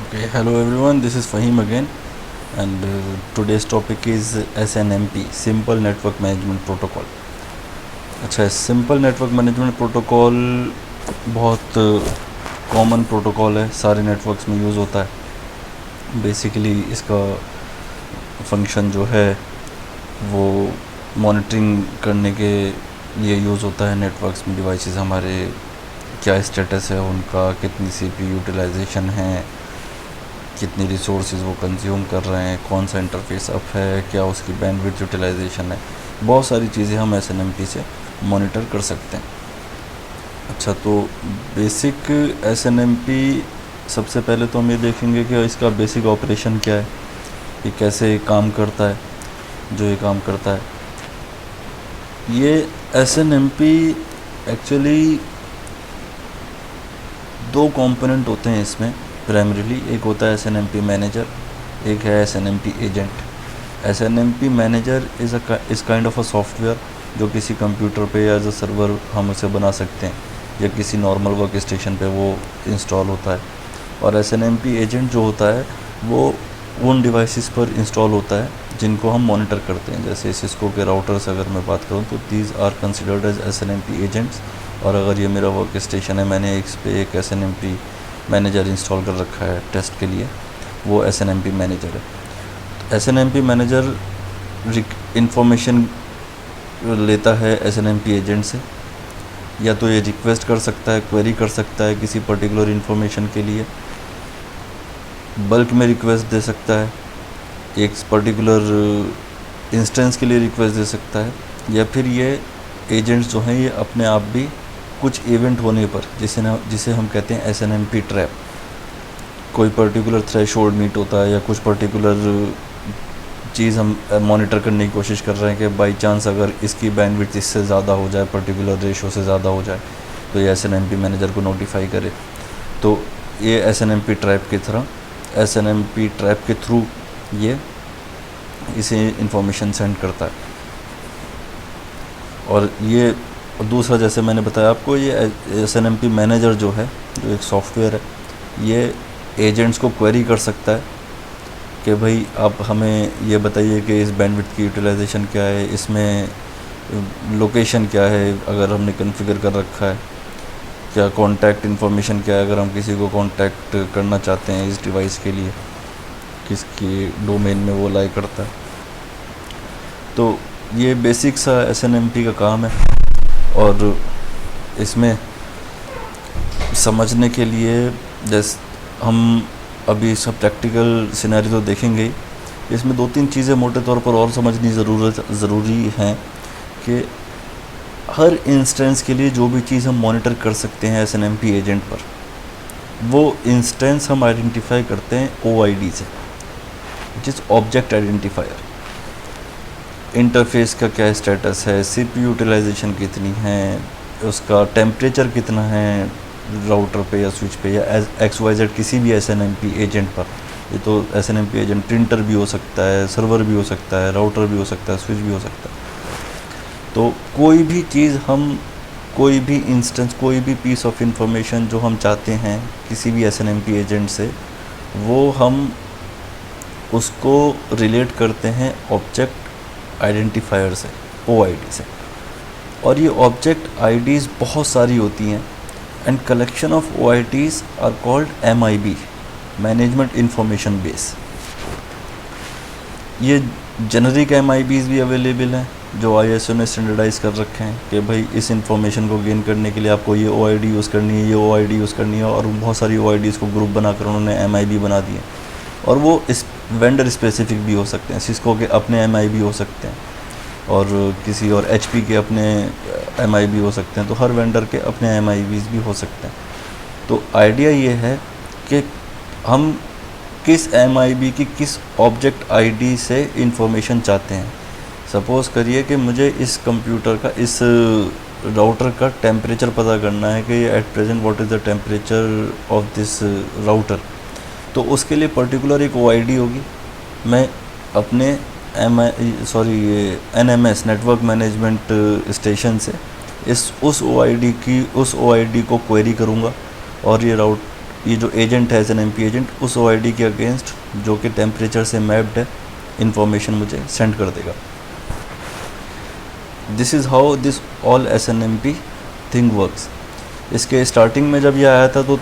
Okay, hello everyone, this is Fahim again, and today's topic is SNMP, Simple Network Management Protocol. अच्छा, simple network management protocol बहुत common protocol है, सारे networks में use होता है। Basically इसका function जो है वो मॉनिटरिंग करने के लिए यूज़ होता है। नेटवर्क्स में डिवाइसेस हमारे क्या स्टेटस है उनका, कितनी CPU यूटिलाइजेशन है, कितनी रिसोर्सेज वो कंज्यूम कर रहे हैं, कौन सा इंटरफेस अप है, क्या उसकी बैंडविड्थ यूटिलाइजेशन है। बहुत सारी चीज़ें हम SNMP से मॉनिटर कर सकते हैं। अच्छा, तो बेसिक SNMP सबसे पहले तो हम ये देखेंगे कि इसका बेसिक ऑपरेशन क्या है, ये कैसे काम करता है। जो ये काम करता है, ये SNMP एक्चुअली दो कंपोनेंट होते हैं इसमें प्राइमरीली। एक होता है SNMP मैनेजर, एक है SNMP agent. SNMP manager is kind of a software जो किसी कंप्यूटर पे या एज अ सर्वर हम उसे बना सकते हैं, या किसी नॉर्मल वर्क स्टेशन पे वो इंस्टॉल होता है। और SNMP एजेंट जो होता है वो उन डिवाइसेस पर इंस्टॉल होता है जिनको हम मॉनिटर करते हैं। जैसे सिस्को के राउटर्स अगर मैं बात करूँ तो these are considered as SNMP agents. और अगर ये मेरा वर्क स्टेशन है, मैंने इस पे एक SNMP मैनेजर इंस्टॉल कर रखा है टेस्ट के लिए, वो SNMP मैनेजर है। SNMP मैनेजर इंफॉर्मेशन लेता है SNMP एजेंट से, या तो ये रिक्वेस्ट कर सकता है, क्वेरी कर सकता है किसी पर्टिकुलर इन्फॉर्मेशन के लिए, बल्क में रिक्वेस्ट दे सकता है, एक पर्टिकुलर इंस्टेंस के लिए रिक्वेस्ट दे सकता है, या फिर ये एजेंट्स जो हैं ये अपने आप भी कुछ इवेंट होने पर, जिसे हम कहते हैं SNMP ट्रैप, कोई पर्टिकुलर थ्रेशोल्ड मीट होता है या कुछ पर्टिकुलर चीज़ हम मॉनिटर करने की कोशिश कर रहे हैं कि बाई चांस अगर इसकी बैंडविड्थ इससे ज़्यादा हो जाए, पर्टिकुलर रेशो से ज़्यादा हो जाए, तो ये SNMP मैनेजर को नोटिफाई करे। तो ये SNMP ट्रैप के थ्रू ये इसे इंफॉर्मेशन सेंड करता है। और ये दूसरा, जैसे मैंने बताया आपको, ये SNMP मैनेजर जो है, जो एक सॉफ्टवेयर है, ये एजेंट्स को क्वेरी कर सकता है कि भाई आप हमें ये बताइए कि इस बैंडविड्थ की यूटिलाइजेशन क्या है, इसमें लोकेशन क्या है अगर हमने कॉन्फ़िगर कर रखा है, क्या कॉन्टैक्ट इन्फॉर्मेशन क्या है अगर हम किसी को कॉन्टैक्ट करना चाहते हैं इस डिवाइस के लिए, किसकी डोमेन में वो लाई करता है। तो ये बेसिक सा SNMP का काम है। और इसमें समझने के लिए जैसे हम अभी सब प्रैक्टिकल सिनेरियो तो देखेंगे ही, इसमें दो तीन चीज़ें मोटे तौर पर और समझनी ज़रूरी हैं कि हर इंस्टेंस के लिए जो भी चीज़ हम मॉनिटर कर सकते हैं SNMP एजेंट पर, वो इंस्टेंस हम आइडेंटिफाई करते हैं OID से, which is object identifier. Interface का क्या स्टेटस है, CPU यूटिलाइजेशन कितनी है, उसका टेम्परेचर कितना है राउटर पे या स्विच पे या XYZ किसी भी SNMP एजेंट पर। ये तो SNMP एजेंट प्रिंटर भी हो सकता है, सर्वर भी हो सकता है, राउटर भी हो सकता है, स्विच भी हो सकता है। तो कोई भी चीज़ हम, कोई भी इंस्टेंस, कोई भी पीस ऑफ इंफॉर्मेशन जो हम चाहते हैं किसी भी SNMP एजेंट से, वो हम उसको रिलेट करते हैं ऑब्जेक्ट आइडेंटिफायर से, OID से। और ये ऑब्जेक्ट IDs बहुत सारी होती हैं, and collection of OIDs are called MIB, management information base. ये जेनरिक MIBs भी अवेलेबल हैं जो ISO ने स्टैंडर्डाइज कर रखे हैं कि भाई इस इंफॉर्मेशन को गेन करने के लिए आपको ये OID यूज़ करनी है, ये OID यूज़ करनी है। और बहुत सारी OIDs को ग्रुप बनाकर उन्होंने MIB बना दिए, और वो इस वेंडर स्पेसिफिक भी हो सकते हैं। सिस्को के अपने MIB हो सकते हैं, और किसी और HP के अपने MIB हो सकते हैं। तो हर वेंडर के अपने MIBs भी हो सकते हैं। तो आइडिया ये है कि हम किस MIB की किस ऑब्जेक्ट ID से इंफॉर्मेशन चाहते हैं। सपोज़ करिए कि मुझे इस कंप्यूटर का, इस राउटर का टेम्परेचर पता करना है कि at present what is the temperature of this router. तो उसके लिए पर्टिकुलर एक OID होगी। मैं अपने NMS नेटवर्क मैनेजमेंट स्टेशन से उस OID को क्वेरी करूँगा, और ये ये जो एजेंट है SNMP एजेंट, उस OID के अगेंस्ट जो कि टेम्परेचर से मैप्ड है इंफॉर्मेशन मुझे सेंड कर देगा। This is how this all SNMP thing works. इसके स्टार्टिंग में जब ये आया था तो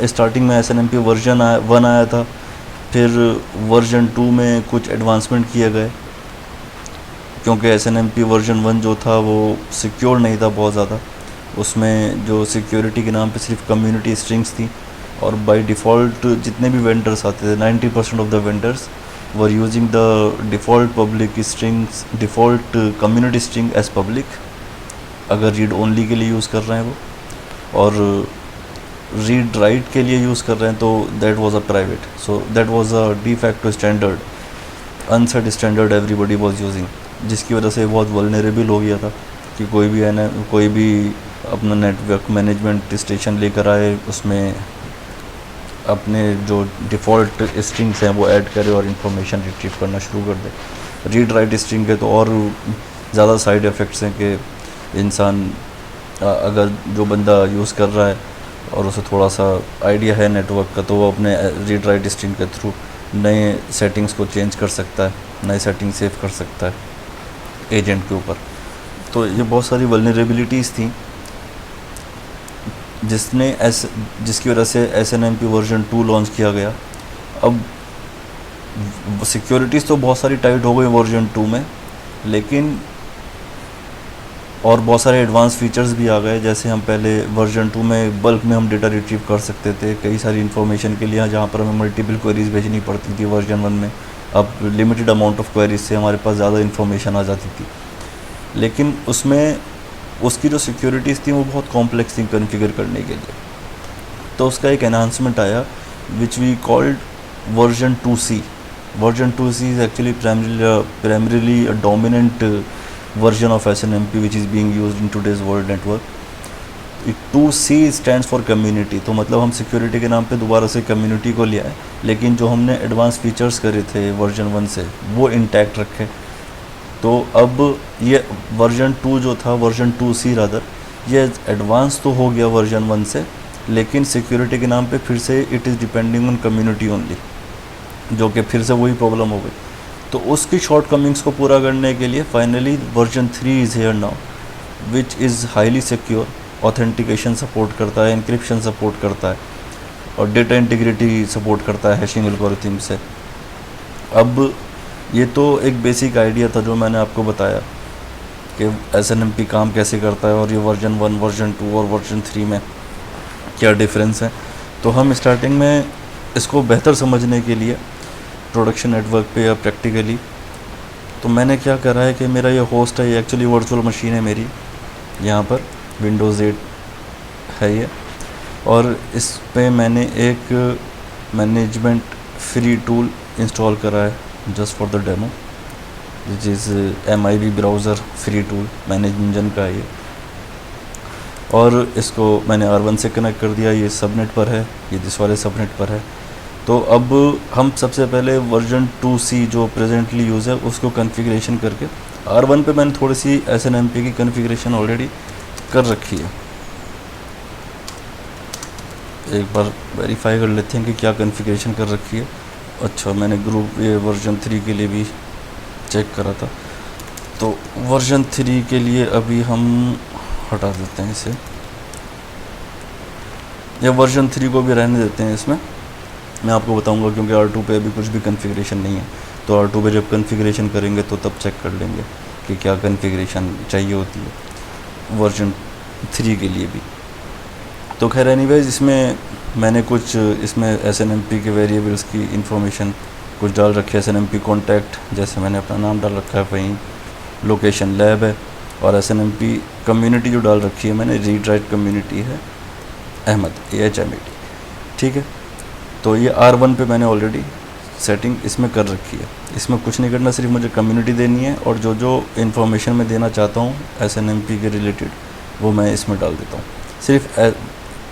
स्टार्टिंग में SNMP वर्जन 1 आया था, फिर वर्जन 2 में कुछ एडवांसमेंट किए गए, क्योंकि SNMP वर्जन 1 जो था वो सिक्योर नहीं था बहुत ज़्यादा। उसमें जो सिक्योरिटी के नाम पे सिर्फ कम्युनिटी स्ट्रिंग्स थी, और बाय डिफ़ॉल्ट जितने भी वेंडर्स आते थे 90% of the vendors were using the default public strings, default community string as public, अगर रीड ओनली के लिए यूज़ कर रहे हैं वो, और रीड राइट के लिए यूज़ कर रहे हैं तो that was a private. So that was a de facto standard, unset standard everybody was using, जिसकी वजह से बहुत वल्नरेबल हो गया था कि कोई भी अपना नेटवर्क मैनेजमेंट स्टेशन लेकर आए, उसमें अपने जो डिफ़ॉल्ट स्ट्रिंग्स हैं वो ऐड करे और इन्फॉर्मेशन रिट्रीव करना शुरू कर दे। रीड राइट स्ट्रिंग के तो और ज़्यादा साइड इफ़ेक्ट्स हैं कि इंसान अगर जो बंदा यूज़ कर रहा है और उसे थोड़ा सा आइडिया है नेटवर्क का, तो वो अपने रीड राइट स्ट्रिंग के थ्रू नए सेटिंग्स को चेंज कर सकता है, नए सेटिंग सेव कर सकता है एजेंट के ऊपर। तो ये बहुत सारी वल्नरेबिलिटीज़ थी जिसकी वजह से SNMP वर्जन 2 लॉन्च किया गया। अब सिक्योरिटीज़ तो बहुत सारी टाइट हो गई वर्जन 2 में, लेकिन और बहुत सारे एडवांस फीचर्स भी आ गए। जैसे हम पहले वर्जन 2 में बल्क में हम डेटा रिट्रीव कर सकते थे कई सारी इन्फॉर्मेशन के लिए, जहाँ पर हमें मल्टीपल क्वेरीज भेजनी पड़ती थी वर्जन 1 में। अब लिमिटेड अमाउंट ऑफ क्वेरीज से हमारे पास ज़्यादा इन्फॉर्मेशन आ जाती थी, लेकिन उसमें उसकी जो सिक्योरिटीज़ थी वो बहुत कॉम्प्लेक्स थी कॉन्फ़िगर करने के लिए। तो उसका एक एनहांसमेंट आया which we called version 2C। Version 2C is actually primarily a dominant version of SNMP which is being used in today's world network. 2C stands for community। तो मतलब हम सिक्योरिटी के नाम पे दोबारा से कम्युनिटी को लिया है, लेकिन जो हमने एडवांस फीचर्स करे थे वर्जन 1 से वो इंटैक्ट रखे। तो अब ये वर्जन 2 जो था, वर्जन 2C रादर, ये एडवांस तो हो गया वर्जन 1 से, लेकिन सिक्योरिटी के नाम पे फिर से it is depending on community only, जो कि फिर से वही प्रॉब्लम हो गई। तो उसकी शॉर्टकमिंग्स को पूरा करने के लिए finally version 3 is here now, which is highly secure, authentication support करता है, इंक्रिप्शन सपोर्ट करता है, और डेटा इंटीग्रिटी सपोर्ट करता है हैशिंग एल्गोरिथम से। अब ये तो एक बेसिक आइडिया था जो मैंने आपको बताया कि SNMP काम कैसे करता है, और ये वर्जन 1, वर्जन 2 और वर्जन 3 में क्या डिफरेंस है। तो हम स्टार्टिंग में इसको बेहतर समझने के लिए प्रोडक्शन नेटवर्क पे या प्रैक्टिकली, तो मैंने क्या करा है कि मेरा ये होस्ट है, ये एक्चुअली वर्चुअल मशीन है मेरी, यहाँ पर विंडोज़ 8 है ये, और इस पे मैंने एक मैनेजमेंट फ्री टूल इंस्टॉल करा है just for the demo, which is MIB browser free tool management engine का है ये, और इसको मैंने R1 से कनेक्ट कर दिया। ये सबनेट पर है, ये दिस वाले सबनेट पर है। तो अब हम सबसे पहले वर्जन 2C जो प्रेजेंटली यूज़ है उसको कॉन्फ़िगरेशन करके, R1 पे मैंने थोड़ी सी SNMP की कॉन्फ़िगरेशन ऑलरेडी कर रखी है। एक बार वेरीफाई कर लेते हैं कि क्या कॉन्फ़िगरेशन कर रखी है। अच्छा, मैंने ग्रुप ये वर्जन 3 के लिए भी चेक करा था। तो वर्जन 3 के लिए अभी हम हटा देते हैं इसे, या वर्जन 3 को भी रहने देते हैं इसमें। मैं आपको बताऊंगा क्योंकि R2 पे अभी कुछ भी कॉन्फ़िगरेशन नहीं है, तो R2 पे जब कॉन्फ़िगरेशन करेंगे तो तब चेक कर लेंगे कि क्या कॉन्फ़िगरेशन चाहिए होती है वर्जन 3 के लिए भी। तो खैर एनीवेज, इसमें मैंने कुछ इसमें SNMP के वेरिएबल्स की इंफॉर्मेशन कुछ डाल रखी है। SNMP कॉन्टैक्ट, जैसे मैंने अपना नाम डाल रखा है, वहीं लोकेशन लैब है, और SNMP कम्युनिटी जो डाल रखी है मैंने, रीड राइट कम्युनिटी है अहमद, AHMED, ठीक है। तो ये R1 पे मैंने ऑलरेडी सेटिंग इसमें कर रखी है। इसमें कुछ नहीं करना, सिर्फ मुझे कम्युनिटी देनी है, और जो जो इन्फॉर्मेशन मैं देना चाहता हूँ SNMP के रिलेटेड वो मैं इसमें डाल देता हूँ। सिर्फ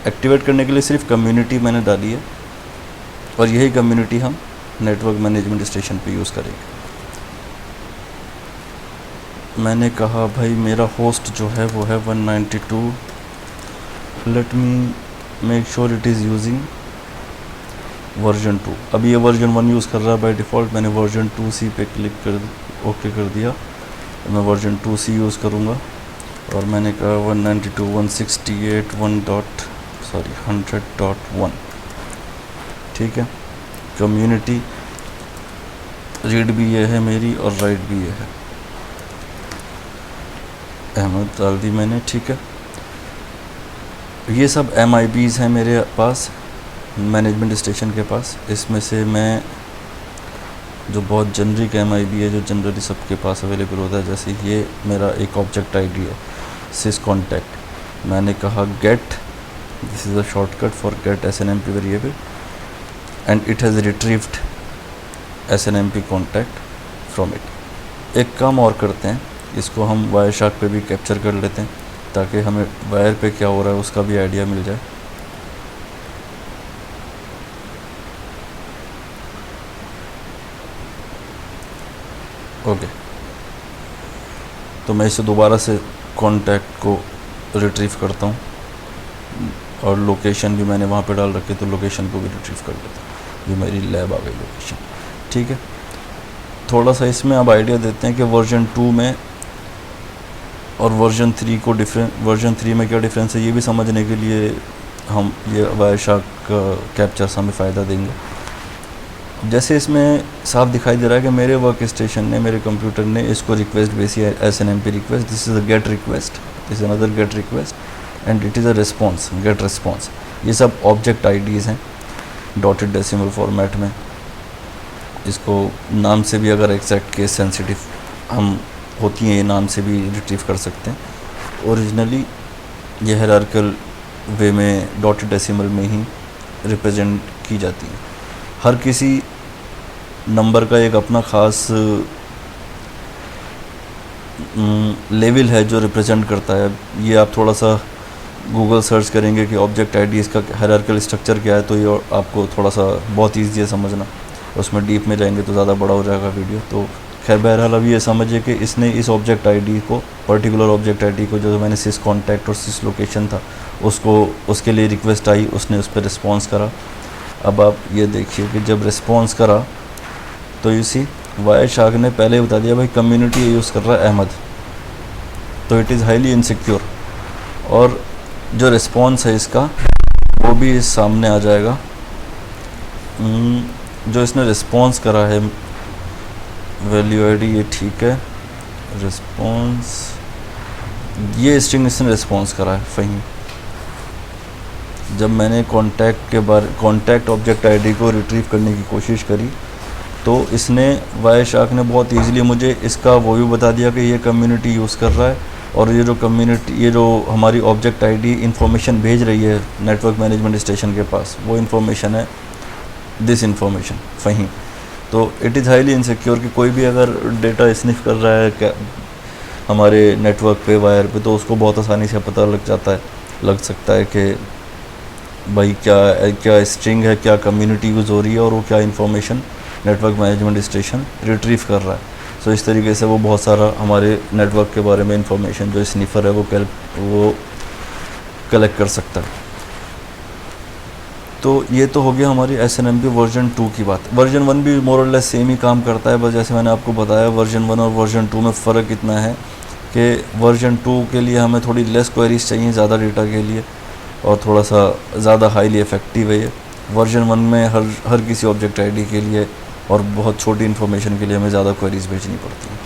एक्टिवेट करने के लिए सिर्फ कम्युनिटी मैंने डाली है, और यही कम्युनिटी हम नेटवर्क मैनेजमेंट स्टेशन पे यूज़ करेंगे। मैंने कहा भाई मेरा होस्ट जो है वो है 192, let me make sure it is using version 2। अभी ये वर्जन 1 यूज़ कर रहा है बाय डिफ़ॉल्ट, मैंने वर्जन 2C पे क्लिक कर ओके कर दिया। तो मैं वर्जन 2C यूज़ करूँगा और मैंने कहा 192.168.100.1 ठीक है। कम्युनिटी रीड भी ये है मेरी और राइट भी ये है, अहमद डाल दी मैंने, ठीक है। ये सब MIBs हैं मेरे पास मैनेजमेंट स्टेशन के पास। इसमें से मैं जो बहुत जनरिक MIB है, जो जनरली सबके पास अवेलेबल होता है, जैसे ये मेरा एक ऑब्जेक्ट आईडी है सिस कॉन्टैक्ट। मैंने कहा get, this is a shortcut for get SNMP variable and it has retrieved SNMP contact from it. एक काम और करते हैं, इसको हम वायर शार्क पे भी कैप्चर कर लेते हैं ताकि हमें वायर पे क्या हो रहा है उसका भी आइडिया मिल जाए। ओके, तो मैं इसे दोबारा से कॉन्टैक्ट को रिट्रीव करता हूँ और लोकेशन भी मैंने वहाँ पे डाल रखी, तो लोकेशन को भी रिट्रीव कर लेता हूँ। ये मेरी लैब आ गई लोकेशन, ठीक है। थोड़ा सा इसमें अब आइडिया देते हैं कि वर्जन 2 में और वर्जन 3 को वर्जन 3 में क्या डिफरेंस है, ये भी समझने के लिए हम ये वायर शार्क कैप्चर्स हमें फ़ायदा देंगे। जैसे इसमें साफ दिखाई दे रहा है कि मेरे वर्क स्टेशन ने, मेरे कंप्यूटर ने इसको रिक्वेस्ट भेजी है SNMP request, this is a get request, this is another get request and it is a response, get response. ये सब ऑब्जेक्ट IDs हैं डॉटेड डेसिमल फॉर्मेट में। इसको नाम से भी, अगर एग्जैक्ट केस सेंसिटिव हम होती हैं, ये नाम से भी रिट्रीव कर सकते हैं। ओरिजिनली ये हायरार्किकल वे में डॉटेड डेसिमल में ही रिप्रेजेंट की जाती है। हर किसी नंबर का एक अपना ख़ास लेवल है जो रिप्रेजेंट करता है। ये आप थोड़ा सा गूगल सर्च करेंगे कि ऑब्जेक्ट IDs का हायरार्किकल स्ट्रक्चर क्या है, तो ये आपको थोड़ा सा बहुत ईजी है समझना। उसमें डीप में जाएंगे तो ज़्यादा बड़ा हो जाएगा वीडियो। तो खैर बहरहाल अभी ये समझिए कि इसने इस ऑब्जेक्ट ID को, पर्टिकुलर ऑब्जेक्ट ID को, जो मैंने सिस कॉन्टैक्ट और सिस लोकेशन था उसको, उसके लिए रिक्वेस्ट आई, उसने उस पर रिस्पॉन्स करा। अब आप ये देखिए कि जब रिस्पॉन्स करा तो इसी वायर शार्क ने पहले बता दिया भाई कम्युनिटी ये यूज़ कर रहा है अहमद, तो इट इज़ हाईली इनसिक्योर। और जो रिस्पॉन्स है इसका वो भी इस सामने आ जाएगा। जो इसने रिस्पॉन्स करा है वैल्यू ID, ये ठीक है। रिस्पॉन्स, ये स्ट्रिंग इसने रिस्पॉन्स करा है फहीम। जब मैंने कॉन्टैक्ट ऑब्जेक्ट ID को रिट्रीव करने की कोशिश करी तो इसने, वायर शार्क ने बहुत इजीली मुझे इसका वो भी बता दिया कि ये कम्युनिटी यूज़ कर रहा है और ये जो कम्युनिटी, ये जो हमारी ऑब्जेक्ट ID इंफॉर्मेशन भेज रही है नेटवर्क मैनेजमेंट स्टेशन के पास, वो इंफॉर्मेशन है दिस इंफॉर्मेशन फहीम। तो इट इज़ हाईली इनसिक्योर कि कोई भी अगर डेटा स्निफ कर रहा है क्या हमारे नेटवर्क पे, वायर पे, तो उसको बहुत आसानी से पता लग सकता है कि भाई क्या स्ट्रिंग है, क्या कम्युनिटी यूज़ हो रही है और वो क्या information network management station retrieve कर रहा है। सो इस तरीके से वो बहुत सारा हमारे नेटवर्क के बारे में इंफॉर्मेशन जो स्निफर है वो कलेक्ट कर सकता है। तो ये तो हो गया हमारी SNMP वर्जन 2 की बात। वर्जन 1 भी मोर और लेस सेम ही काम करता है, बस जैसे मैंने आपको बताया वर्जन 1 और वर्जन 2 में फ़र्क इतना है कि वर्जन 2 के लिए हमें थोड़ी लेस क्वेरीज चाहिए ज़्यादा डेटा के लिए और थोड़ा सा ज़्यादा हाईली इफ़ेक्टिव है ये। वर्जन 1 में हर किसी ऑब्जेक्ट ID के लिए और बहुत छोटी इन्फॉर्मेशन के लिए हमें ज़्यादा क्वेरीज भेजनी पड़ती हैं।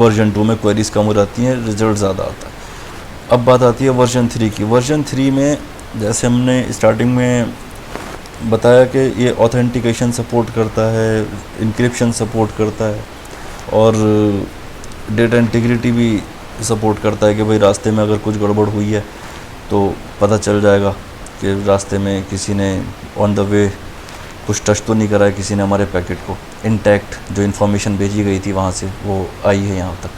वर्जन 2 में क्वेरीज कम हो जाती हैं, रिजल्ट ज़्यादा आता है। अब बात आती है वर्जन 3 की। वर्जन 3 में जैसे हमने स्टार्टिंग में बताया कि ये ऑथेंटिकेशन सपोर्ट करता है, इंक्रिप्शन सपोर्ट करता है और डेटा इंटीग्रिटी भी सपोर्ट करता है कि भाई रास्ते में अगर कुछ गड़बड़ हुई है तो पता चल जाएगा कि रास्ते में किसी ने ऑन द वे कुछ टच तो नहीं करा है, किसी ने हमारे पैकेट को इंटैक्ट जो इन्फॉर्मेशन भेजी गई थी वहाँ से वो आई है यहाँ तक।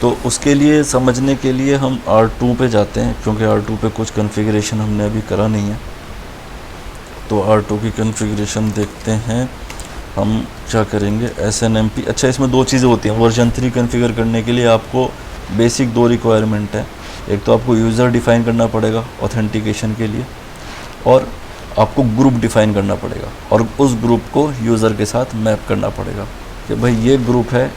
तो उसके लिए समझने के लिए हम R2 पे जाते हैं, क्योंकि R2 पे कुछ कॉन्फ़िगरेशन हमने अभी करा नहीं है। तो R2 की कॉन्फ़िगरेशन देखते हैं हम क्या करेंगे। SNMP, अच्छा इसमें दो चीज़ें होती हैं। वर्जन 3 कॉन्फ़िगर करने के लिए आपको बेसिक दो रिक्वायरमेंट है। एक तो आपको यूज़र डिफ़ाइन करना पड़ेगा ऑथेंटिकेशन के लिए, और आपको ग्रुप डिफ़ाइन करना पड़ेगा, और उस ग्रुप को यूज़र के साथ मैप करना पड़ेगा कि भाई ये ग्रुप है।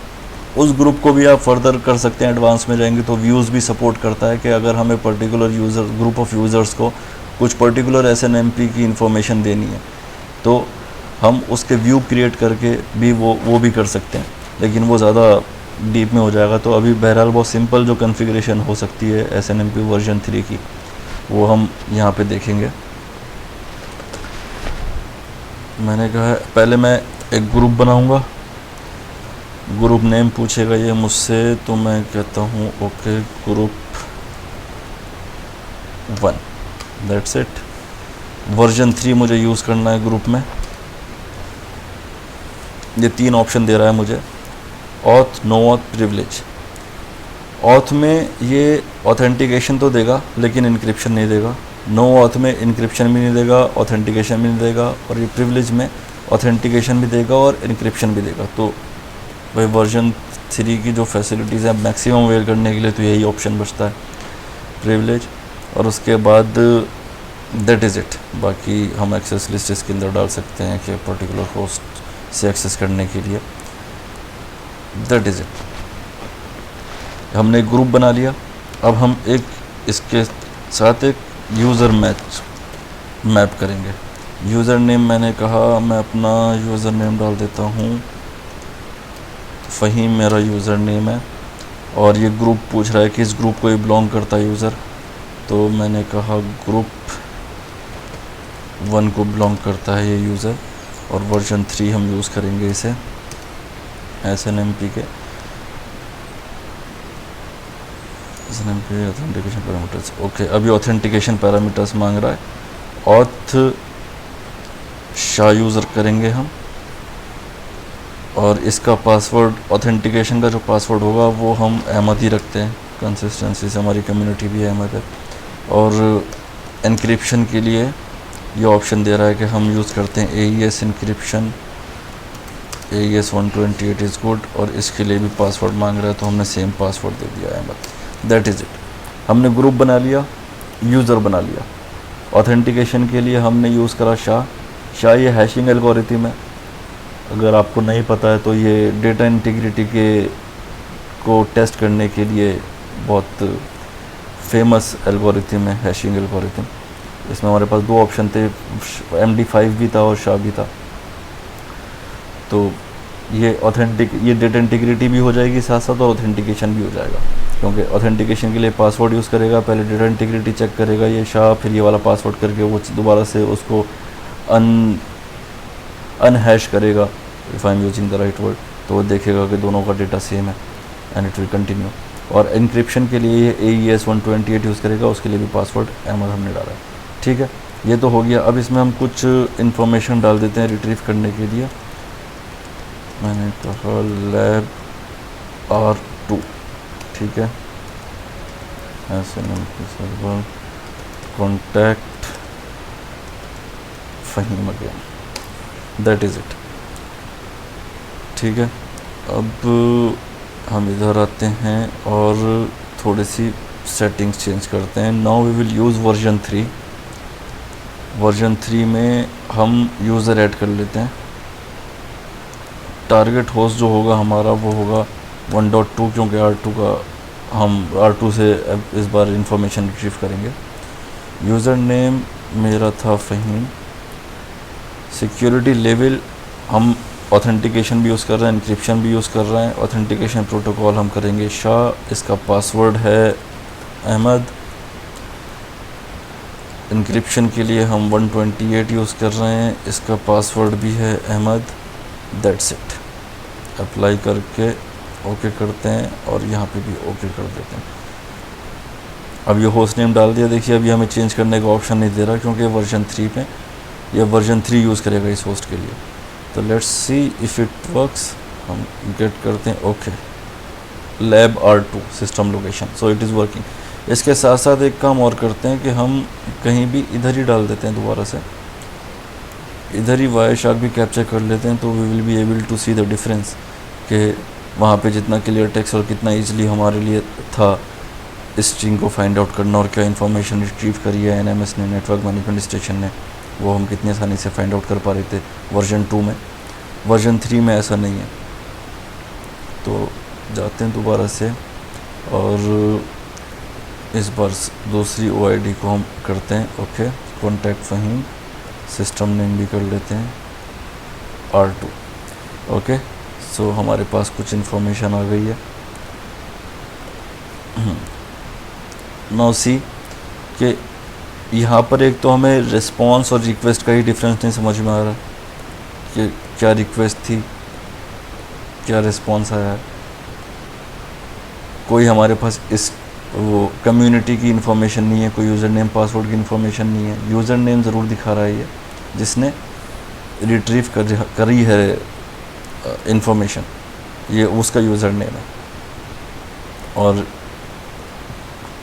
उस ग्रुप को भी आप फर्दर कर सकते हैं, एडवांस में जाएंगे तो व्यूज़ भी सपोर्ट करता है कि अगर हमें particular user group of users को कुछ पर्टिकुलर एसएनएमपी की इन्फॉर्मेशन देनी है तो हम उसके व्यू क्रिएट करके भी वो भी कर सकते हैं, लेकिन वो ज़्यादा डीप में हो जाएगा। तो अभी बहरहाल बहुत सिंपल जो कॉन्फ़िगरेशन हो सकती है एसएनएमपी वर्जन 3 की, वो हम यहाँ पे देखेंगे। मैंने कहा पहले मैं एक ग्रुप बनाऊँगा, ग्रुप नेम पूछेगा ये मुझसे, तो मैं कहता हूँ okay group 1, that's it. Version 3 मुझे यूज़ करना है ग्रुप में। ये 3 ऑप्शन दे रहा है मुझे, auth, no auth, privilege. Auth में ये ऑथेंटिकेशन तो देगा लेकिन इनक्रिप्शन नहीं देगा, नो ऑथ में इनक्रिप्शन भी नहीं देगा, ऑथेंटिकेशन भी नहीं देगा, और ये प्रिविलेज में ऑथेंटिकेशन भी देगा और इनक्रिप्शन भी देगा। तो भाई वर्जन 3 की जो फैसिलिटीज़ हैं मैक्सिमम अवेल करने के लिए तो यही ऑप्शन बचता है, प्रिविलेज। और उसके बाद दैट इज़ इट। बाकी हम एक्सेस लिस्ट इसके अंदर डाल सकते हैं कि पर्टिकुलर होस्ट से एक्सेस करने के लिए, दैट इज़ इट। हमने एक ग्रुप बना लिया। अब हम एक इसके साथ एक यूज़र मैप करेंगे। यूज़र नेम मैंने कहा मैं अपना यूज़र नेम डाल देता हूँ, फ़हीम मेरा यूज़र नेम है, और ये ग्रुप पूछ रहा है कि इस ग्रुप को ये बिलोंग करता है यूज़र, तो मैंने कहा ग्रुप 1 को बिलोंग करता है ये यूज़र, और वर्जन 3 हम यूज़ करेंगे इसे एसएनएमपी के ऑथेंटिकेशन पैरामीटर्स। ओके, अभी ऑथेंटिकेशन पैरामीटर्स मांग रहा है। ऑथ शाह यूज़र करेंगे हम, और इसका पासवर्ड ऑथेंटिकेशन का जो पासवर्ड होगा वो हम अहमद ही रखते हैं, कंसिस्टेंसी से हमारी कम्युनिटी भी अहमद है। और एनक्रिप्शन के लिए ये ऑप्शन दे रहा है कि हम यूज़ करते हैं AES encryption, AES 128 is good, और इसके लिए भी पासवर्ड मांग रहा है तो हमने सेम पासवर्ड दे दिया अहमद, दैट इज़ इट। हमने ग्रुप बना लिया, यूज़र बना लिया। ऑथेंटिकेशन के लिए हमने यूज़ करा शाह ये हैशिंग एल्गोरिथम है। अगर आपको नहीं पता है तो ये डेटा इंटीग्रिटी को टेस्ट करने के लिए बहुत फेमस एल्गोरिथम है, हैशिंग एल्गोरिथम। इसमें हमारे पास 2 ऑप्शन थे, MD5 भी था और शाह भी था। तो ये डेटा इंटीग्रिटी भी हो जाएगी साथ साथ, और ऑथेंटिकेशन भी हो जाएगा, क्योंकि ऑथेंटिकेशन के लिए पासवर्ड यूज़ करेगा, पहले डेटा इंटीग्रिटी चेक करेगा ये शाह, फिर ये वाला पासवर्ड करके वो दोबारा से उसको अनहैश करेगा, if I am using the right word, तो वो देखेगा कि दोनों का डेटा सेम है एंड इट विल कंटिन्यू। और इनक्रिप्शन के लिए ये AES 128 यूज़ करेगा, उसके लिए भी पासवर्ड अहमद हमने डाला है। ठीक है, ये तो हो गया। अब इसमें हम कुछ इन्फॉर्मेशन डाल देते हैं रिट्रीव करने के लिए। मैंने कहा lab R2, ठीक है, server contact Fahim again, that is it. ठीक है, अब हम इधर आते हैं और थोड़ी सी सेटिंग्स चेंज करते हैं। Now we will use version 3। Version 3 में हम यूज़र ऐड कर लेते हैं। टारगेट होस्ट जो होगा हमारा वो होगा 1.2, क्योंकि R2 का हम R2 से इस बार इंफॉर्मेशन रिट्रीव करेंगे। यूज़र नेम मेरा था फ़हीम। सिक्योरिटी लेवल हम ऑथेंटिकेशन भी यूज़ कर रहे हैं, इनक्रिप्शन भी यूज़ कर रहे हैं। ऑथेंटिकेशन प्रोटोकॉल हम करेंगे शाह, इसका पासवर्ड है अहमद। इनक्रिप्शन के लिए हम 128 यूज़ कर रहे हैं, इसका पासवर्ड भी है अहमद, दैट्स इट। अप्लाई करके ओके करते हैं और यहाँ पे भी ओके कर देते हैं। अब ये होस्ट नेम डाल दिया, देखिए अभी हमें चेंज करने का ऑप्शन नहीं दे रहा क्योंकि वर्जन 3 पे ये वर्जन 3 यूज़ करेगा इस होस्ट के लिए। तो let's see if it works. हम गेट करते हैं okay, lab R2 system location, so it is working. इसके साथ साथ एक काम और करते हैं कि हम कहीं भी इधर ही डाल देते हैं, दोबारा से इधर ही वायरशार्क भी कैप्चर कर लेते हैं, तो we will be able to see the difference कि वहाँ पे जितना क्लियर टेक्स्ट और कितना ईजिली हमारे लिए था स्ट्रिंग को फाइंड आउट करना और क्या इन्फॉर्मेशन रिट्रीव करी है NMS ने, नेटवर्क मैनेजमेंट स्टेशन ने, वो हम कितनी आसानी से फाइंड आउट कर पा रहे थे वर्जन 2 में। वर्जन 3 में ऐसा नहीं है। तो जाते हैं दोबारा से और इस बार दूसरी OID को हम करते हैं okay, contact Fahim, system name भी कर लेते हैं R2 ओके। सो हमारे पास कुछ इन्फॉर्मेशन आ गई है। नाउ सी कि यहाँ पर एक तो हमें रिस्पॉन्स और रिक्वेस्ट का ही डिफरेंस नहीं समझ में आ रहा कि क्या रिक्वेस्ट थी क्या रिस्पॉन्स आया है। कोई हमारे पास इस वो कम्युनिटी की इन्फॉर्मेशन नहीं है, कोई यूज़र नेम पासवर्ड की इन्फॉर्मेशन नहीं है। यूज़र नेम ज़रूर दिखा रहा है ये जिसने रिट्रीव करी है इन्फॉर्मेशन, ये उसका यूज़र नेम है और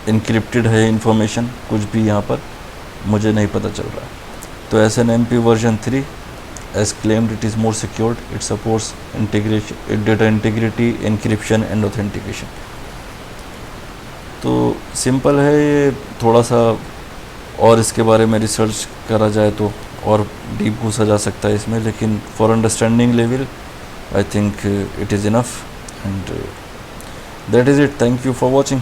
इनक्रिप्टेड है इन्फॉर्मेशन, कुछ भी यहाँ पर मुझे नहीं पता चल रहा है। तो SNMP version 3 as claimed it is more secured, it supports integration, data integrity, encryption and authentication। तो सिंपल है ये, थोड़ा सा और इसके बारे में रिसर्च करा जाए तो और डीप घुसा जा सकता है इसमें, लेकिन for understanding level I think it is enough and that is it. Thank you for watching.